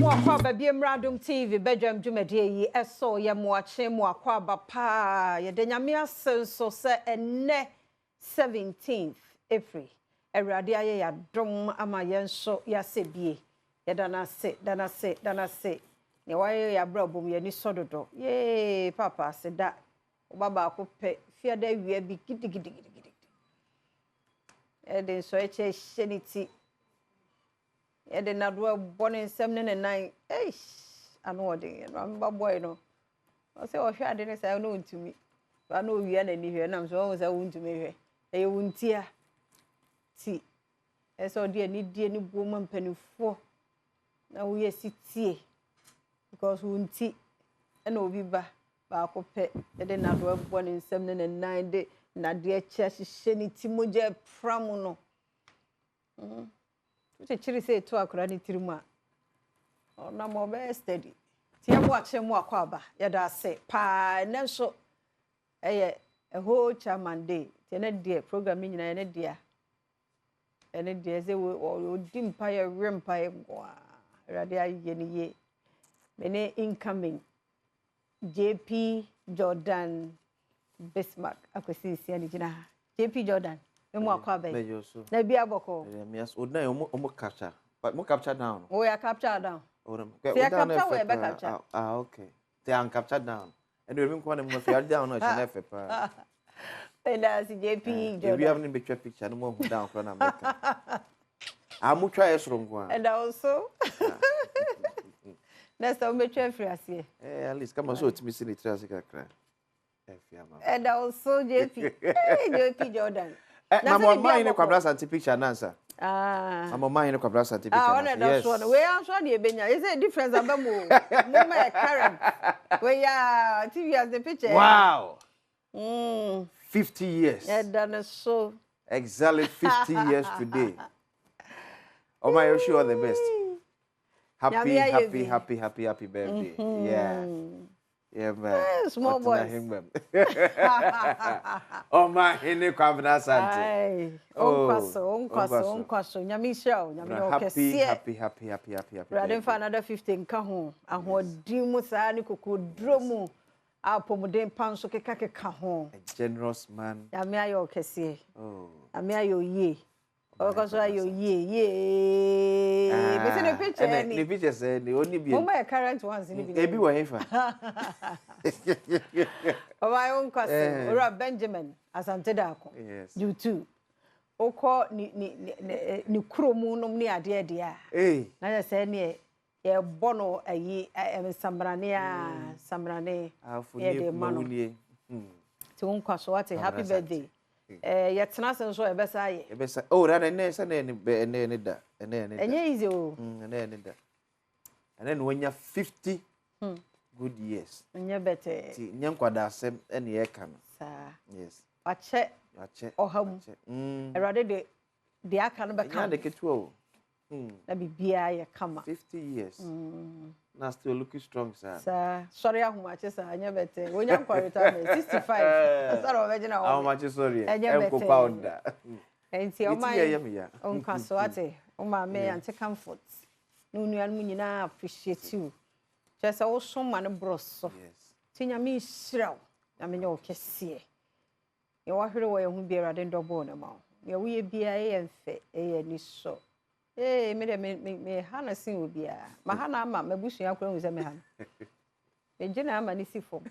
mo akwa ba biem Adom TV bedwam dwumade yi eso ye mo ache mo akwa ba pa ye de nyame asenso se enne 17th April Awurade aye ya dom ama yenso ya sebie ye dana se ne waye ya brabom ye ni sododo ye papa seda baba ko pe fia da wi bi gidigidi e de so eche sheniti e de na do bone nsem ne nan ano ode no mba boy no o se o hwe ade ne sa no ntumi ba no wi na ni hwe na so o se ntumi hwe e wuntia ti e so de ni die ni bo ma mpanifo na wo ye sitie because wunti e na obi ba ko pe e de na do bone nsem ne nan de na de eche hye ni ti moje pramu no chiri say to akura ni tirima na mo be steady ti e mo ache mo akwa ba ya da se pa na so eye a whole chairman day ti na dia program nyina na dia ene dia ze o di mpa ya rempa e gwa radio aye ni ye mene incoming JP Jordan Bismarck akwesi sia ni gina JP Jordan emo akwa ba na bia boko yes odna omo capture but mo capture down oh ya capture down yeah capture we be capture okay they are capture down and we nko na mo fi down no chana fe pa that's JP Jordan we have any picture no mo down for na make amu twa esro nko and also next time we try free asie at least come so timi sin itira se kakra and also JP Jordan na mo mind ne kwabra santi picture nansa I'm mind ne kwabra santi picture yes we answer na ebenya is a difference abamo mo my current we are TV as the picture wow 50 years that is so exactly 50 years today oh my wish you all the best happy birthday yeah man small boy oh my hene kwabna santi onkwaso nyame shao nyame okese happy brother for another 15 nka ho ahodin mu saa ni kokodro mu apomuden panso keka ho a generous man nyame ayo okese nyame ayo ye okaso ayo ye be se the picture ni picture say ni oni bi my current ones ni bi ebi wo hefa oh my own cousin ora Benjamin asante dako you too oko ni kromu nom ni ade ade a na ya say ni e bono ayi samrane e de manu ti won kwaso what happy birthday ya tena senso e besa ye oh na ne se ne da enye easy o ne da and then when you 50 good years enye bete ti nyankwada asem ene ye ka no sa yes wache oham erade de aka no beka ya de ketu o na bibia ye kama 50 years na still looking strong sir sorry ahumache sa anya bete wonya kwa retirement 65 sorry obejina how much sorry enko powder enti o mai onka so ate o ma me anti comfort no nuan mu nyina appreciate you just wo so ma no broso yes tinya me hiraw na me nya okese ye wa hwere wo ye hu biara de ndobo na ma ye wo ye bia ye mfe ye ni so me hana sin obia ma hana ama mabusua akwa hu se me hana me gina ama ni sifom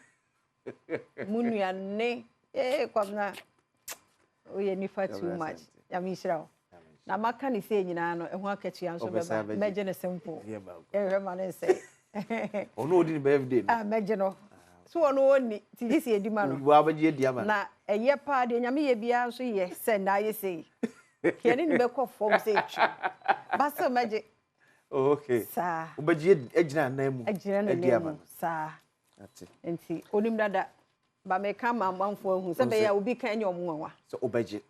munuane kwabna oye ni fa too much ya mi hiraw na maka ni se nyina no ehu akatua nso beba meje ne simple hwe ma ne se ono odi ni birthday meje no so ono oni ti disi edima no bu abaje edi ama na eye pa de nyame ye bia nso ye se na ye sei kiani ni be ko form say tru basa meje okay sa obaje agina nan mu edi ama sa ati enti onim dada ba me ka mamfo ahu se be ya obi kan nye omwanwa so obaje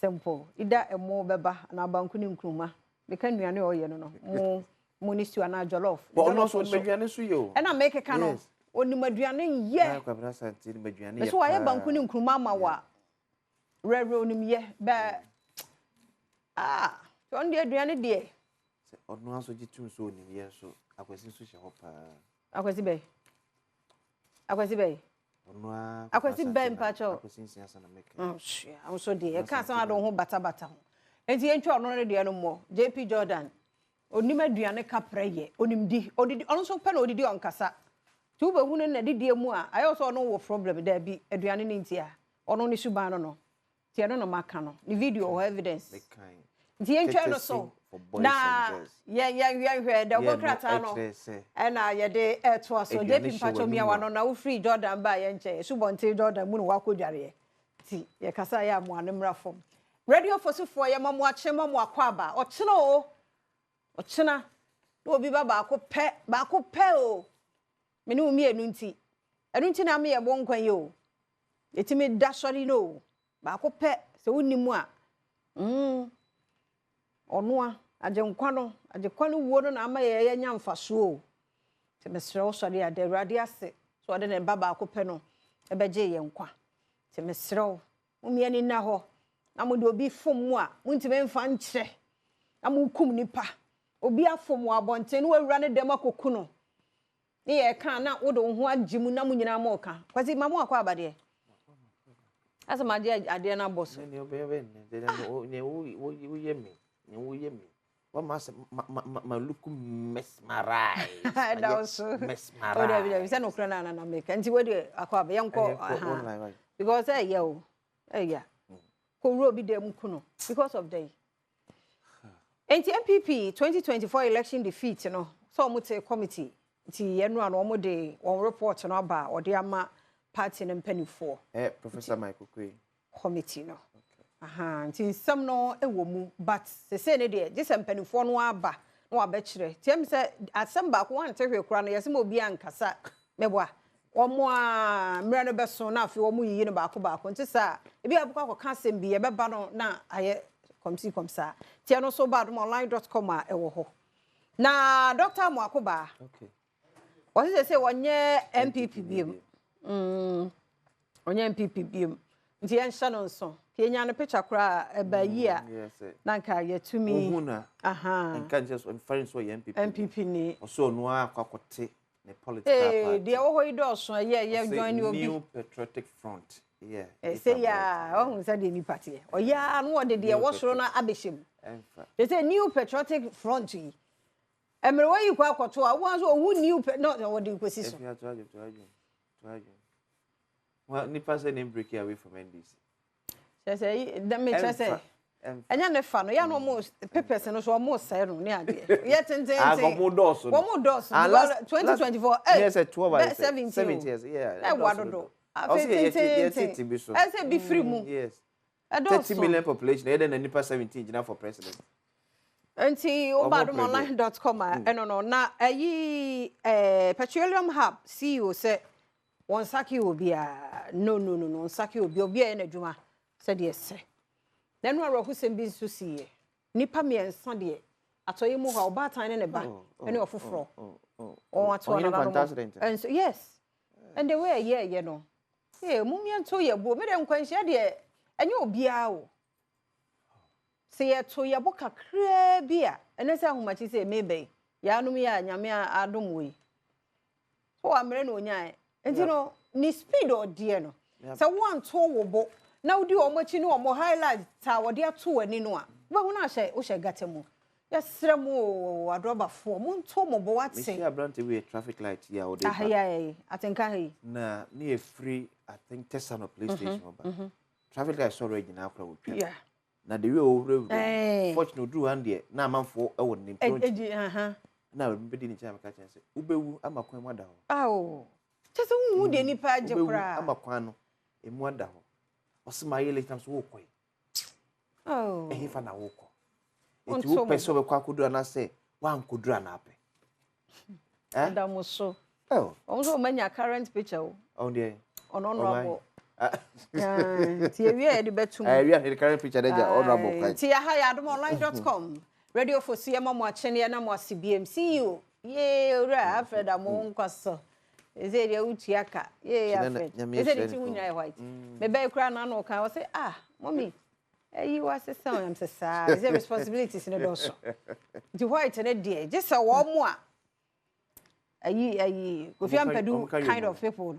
simple ida emo beba na banku ni nkruma me kan nuane oye no mo ni stew na jollof but ono so maduane so ye o e na make ka no oni maduane ye na kwabra santi ni maduane ye so aye banku ni nkruma ma wa rere onim ye be so on de aduane de Se ono aso gitum so ni ye so akwasi so hye ho pa. Akwasi bey. Akwasi bey. Ono a Akwasi bey mpacho. Akwasi nsiasa na meke. I'm so dey. E kan san adon ho bata ho. Enti entwa ono ne de no mo. JP Jordan. Onim aduane ka preye. Onimdi. Odidi ono so pe na odidi onkasa. Tu be hunu na didi mu a. Ayo so ono wo problem da bi aduane ne ntia. Ono ne suban no. Tie no maka no. Ni video or evidence. Mekai. Nti entwa no so. Na yeah hwe da contract no. E na ye de to aso JP mpacho mia wa no na wo free Jordan ba ye nche. Subonte Jordan mu no wakodware. Ti ye kasa ya mo anemra fom. Radio Fosufo ye mamu ache mamu akwaba. Ochena o. Ochena. No obi ba ba ko pe o. Me ni umi enu nti. Enu nti na me ye bo nkwan ye o. Etimi da sori no. Ba ko pe se wonimu a. Ono a ajenkwa no wo no na ama ye nya mfaso o. Te mesre o sori ade Awurade ase. So ade ne ba ba ko pe no e beje ye nkwa. Te mesre o. Umi ani na ho. Amode obi fom mu a muntime mfa nkyere amukum nipa obi afom abonten no awura ne dem akoku no ne ye kan na wo do ho agimu na munyina ma oka kwasi mamu akwa abade asa maje ade na boso ne obebe ne wo yemi what must ma look mesmerize that also mesmerize o de bi se no kra na make nti we de akwa be yenko because yeah Koro bi dem kuno because of them. NPP 2024 election defeat no so omote committee ti yenu an omode on report no aba ode ama party no mpanifo Professor Michael Kwe committee no nti some no ewo mu but se ne de je mpanifo no aba no abekire tiam se asamba ko wan tehwe kura no yesem obi ankasa meboa omo a mra no beso na afi omo yiyi no baako nti sa ebi abuka ko kasem bi e beba no na aye komsi komsa tie no so badomonline.com a ewo ho na Dr. Amoakoba o se wonye NPP biem onye NPP biem nti en hye no nso Kenya no picture kura eba yi a na nka ye tumi nka just on friends so NPP ni so no akwakote the political party. The oho do so join you New Patriotic Front. Yeah. Say oh say the new party. Oh yeah, no de wo soro na abeshim. They say New Patriotic Front. Emre why you kwa kwato a wo so wu new no what do you kwesi so. Well, nipa say name break away from NDC. Say that me say enya ne fa no ya no mo papers no so mo say no ne ade ye tenten mo doso 2024 yes 12 17 years yeah e wadodo yes I say be free mu yes 30 million population e dey nipa 17 jina for president enti obadomonline.com no na ayi petroleum hub CEO say won saki obi a no saki obi e na adwuma say de say then we are who bi nso siye nipa me enso de atoye mu ha obatan ne ba ene ofoforo on ato na and so yes and the way ye no mumie nto ye bo me de nkwanhia de enye obia o se ye to ye bo kakra bia ene se ahomachi se mebe ya anum ya nyame adom we so amre na onyan enti no ni speed o de no se won to wo bo na udi omochi ni omo highlight ta wode ato ani no a ba hu na hye wo hye gatemu ya sremu adroba fo mo nto mo bo wate me see abrante we traffic light ya o dey atenka he na e free I think Tesano police station over traffic light so rage na akra wo twa yeah na the way over fortunately do and there na amanfo e wo nim project na we be di chama ka chense ubewu amakwan mu da ho tese hu de nipa age kra amakwan no emu ada ho osima yele tam so wo koi ehifa na wo ko eti wo peso be kwa kudura na se wan kudura na ape Adom so also manya current picture on there honorable ti ewie de betum the current picture dey honorable ti ya ha adomonline.com radio for siema mo achene na mo CBM CEO ye ora Alfred amo nkwaso eze dia utiaka ye Alfred eze dia ti hunya white me be kura na no kan wo say mommy You was a son, I'm sad. Is there responsibilities in the also? The white and a dear, just a warm one. If you kind of people,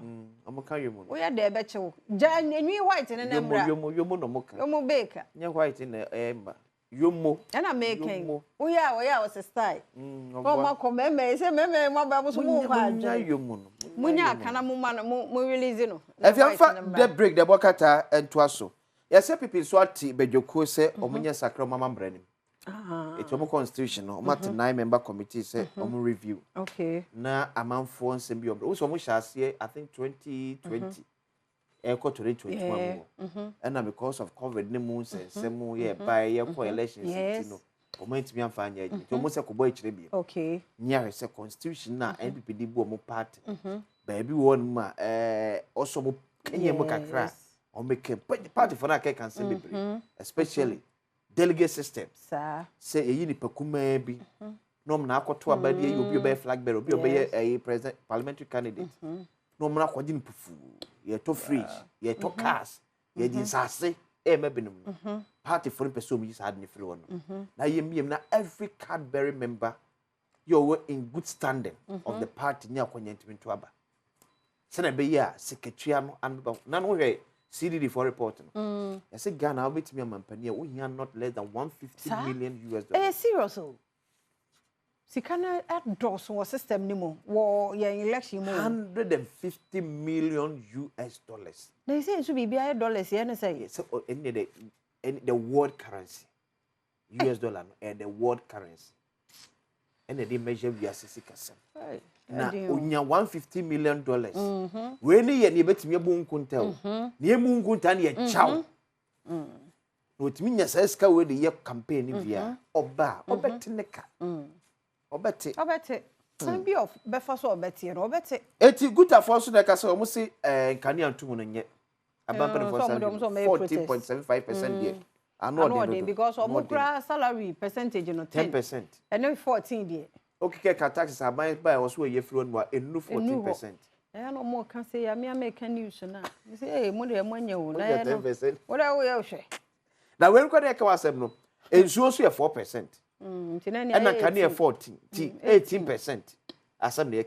I'm carry you. We are there, betcha. Jan and you white and an Yomo baker. You're white in the ember. Yomo. And I'm making. We are was a style. Oh, my commemorate, say, my Babos more. Munya, can a woman more releasing. If you find the break the Bocata and Twasso. Yes, people swati, but your course say, Omunya Sacro Mamma Brennan. It's a constitution, or matter 9 member committee say, review. Okay. Now, among 4 and symbiom. Also, we shall see, I think 2020. Echo to 2021. And because of COVID, no moons and some more year by your coalition. Yes. Or might be unfine yet. Almost a boy tribute. Okay. Near a constitution now, NPP did more part. Baby one ma, also can you make a crack or make a party for that can celebrate, especially delegate system. Sir, say a unipecume be no mnako to a body, you'll be a flag bearer, be a president parliamentary candidate. No mnako didn't pufu. Ye to fridge, ye to cars, ye din sase, maybe party for person you had me through. Now ye me na every Cadbury member you're in good standing of the party near Quentin to Abba. Sena be ya, secretary and none way CDD for reporting. I said Ghana, I'll bet me a man penny, we are not less than $150 million US. Eh, seriously. Sikana at DOS was system nimo war your election $150 million US. They say it should be dollars, yeah, say so any the world currency. US dollar and the world currency. And they measure via 60%. Now, $150 million. When you bet me a boon kuntel, near moon kuntan ye chow. What means as ka with the year campaign via or bar or betineka. Or bet it. Some be off Befas or Betty or Betty. It's good to force the castle almost say, can you two and yet? A bumper for 14.75% here. I know because of salary percentage, 10%. And then 14 years. Okay, taxes are by was where you flew and in 14%. I no more can say, I may make a news now. You say, hey, money, 10%. What are we say? Now, when could I come as no? It's also 4%. And I can hear 18%. As some day.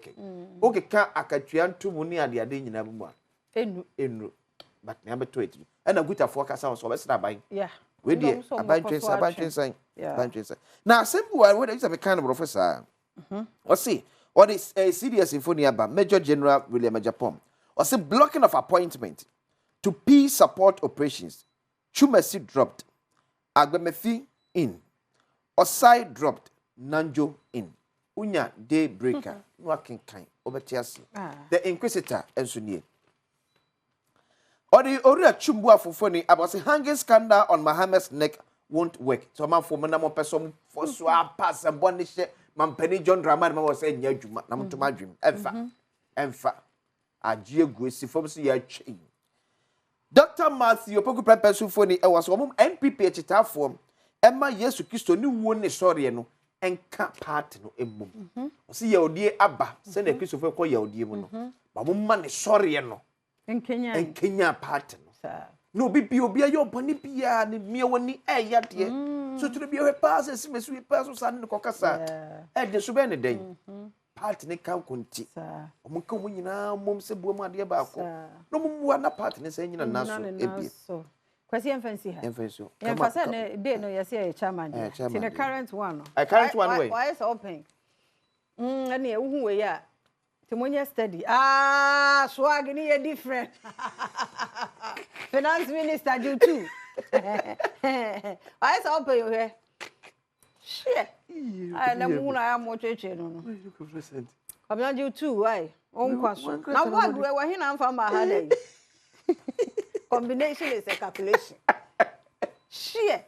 Okay, can I catch 2 money at the adin in Abuma? In but number 20. And a good forecast sounds so let's buy. Yeah. We did a bunch saying. Now, simple what is a kind of professor. Or see, what is a serious symphony about Major General William Japon? Or see, blocking of appointment to peace support operations. Chumesi dropped. Agbemefi in. Osai dropped. Nanjo in. Unya daybreaker. Working kind. Obetiasi. The Inquisitor and Sunye. Or the Oria Chumbua Fufoni about the hanging scandal on Mohammed's neck won't work. So, man, for Manamo person for swap pass and bonish, man, Penny John Draman was saying, Yajum, to my dream. Enfa, a geography from the chain. Dr. Matthew, Poku Sufoni, I was one NPP at form, Emma, yes, to Christo, new one, sorry, and can't part no emum. See your dear Abba, send a Christopher call your dear one. But woman is sorry, no. In Kenya pattern. No, be your bonny pia, and me one yet. So to be a pass as Miss Repass and Cocasa. And the Subana day. Partner count conti. Omukum now, Mums Boma dear Baco. No one partner saying a national. Question fancy. And they know you say a chairman. In a current one. I current one way. Why is open? And who we are. Timonia study. Swag ni different. Finance minister do too. Why is open you here? Shit. I am more no. I'm not you too, why? On question. Now what we were here and from my head. Combination is a calculation. Shit.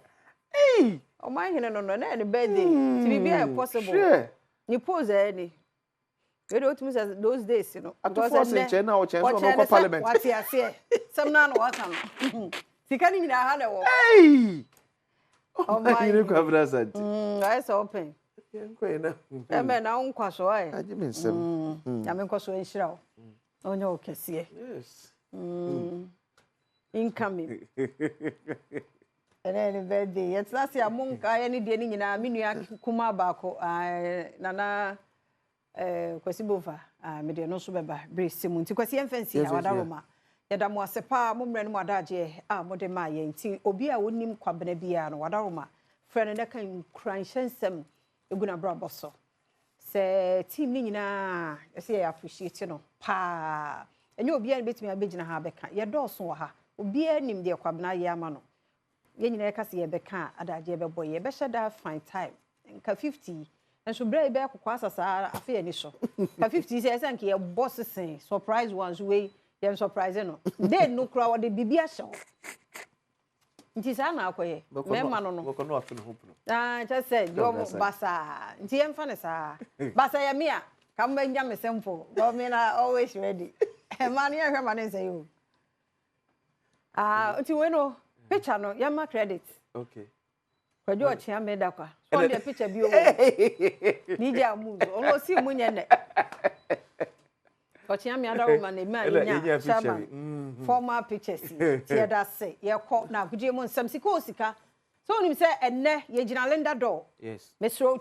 Hey. Oh my no any birthday. To be possible. Sure. You pose any. You don't miss those days, you know. Because I say now, no parliament. What you say? Some man what am. See, can you have a hey. Oh my! You go present. Eyes open. I mean, now on kwaso ai. I mean some. I mean kwaso enshira. Onye okese. Yes. Incoming. Any birthday. It's last year, monk, I any day in a miniac kuma bako, nana Quasibova, Media no subeba, Brace Simon, to Quasian fancy, Adaroma. Yada mo sepa, Mumren Wadaje, Mode Maya, T. Obia wouldn't him Quabenebia, and Wadaroma. Friend and I can crunch some, you're gonna brabosso. Say, Team Nina, I say, I appreciate you, pa. And you'll be a bit me a bit in a habeca, your door saw her, will be a name, dear Quabna Yamano. Yen you can see a beca, a dajeba boy, a better that fine time, and 50, and so brave back quasas are a fair initial. 50 says, thank you, bosses say, surprise one's way, you're surprising. They no crowd, the BB show. It is an aquay, no, just said, you're Bassa, TM Fanasa, Bassa Yamia, come back, Yammy Simple, government are always ready. And money, I hear say you. To picture no, Yama credit. Okay. But you are Chiam Medaka. On the picture, you Nidia move, almost see Munyane. But Chiam Yadaman, man, former pictures. Here that say, you're caught now, Gujimon Samsicosica. So him say, and ne, Yejina Linda door. Yes. Mr.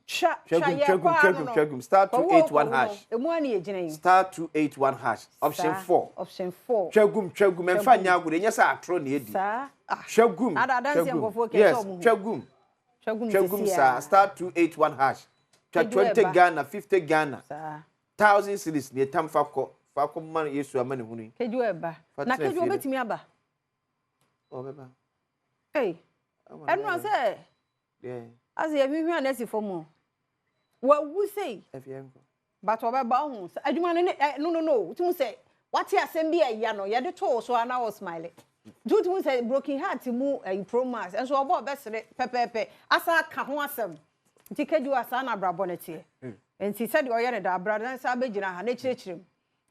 Chagum, star 281 hash. Star 281 hash. Option 4. Option 4. Chagum, and Fanya good. Yes, I throw near Chagum. Yes, Chagum, sir. Star 281 hash. 20 Ghana, 50 Ghana. 1,000 cities near Tamfako. Fako man, yes, to a man who can you ever? Now, can you bet me about? Hey, everyone say, yeah, as you have been for more. What we say? But over bounds. I do want no. To say, what you send me a yano, you had the toe, so I was smiling. Do to say, broken heart to move a promise, and so about best pepe. As I can't want some. Ticket you as an abrabonetti. And she said, you're a brother and Sabajina, and nature.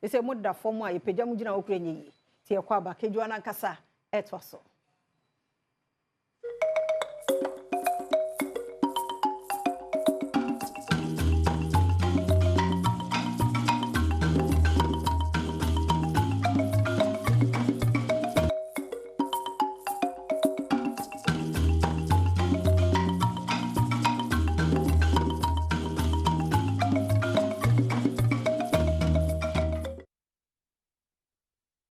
They say, Mudda for my pajamujina Ukraine. Tia Quaba, Kejuana Cassa, et was so.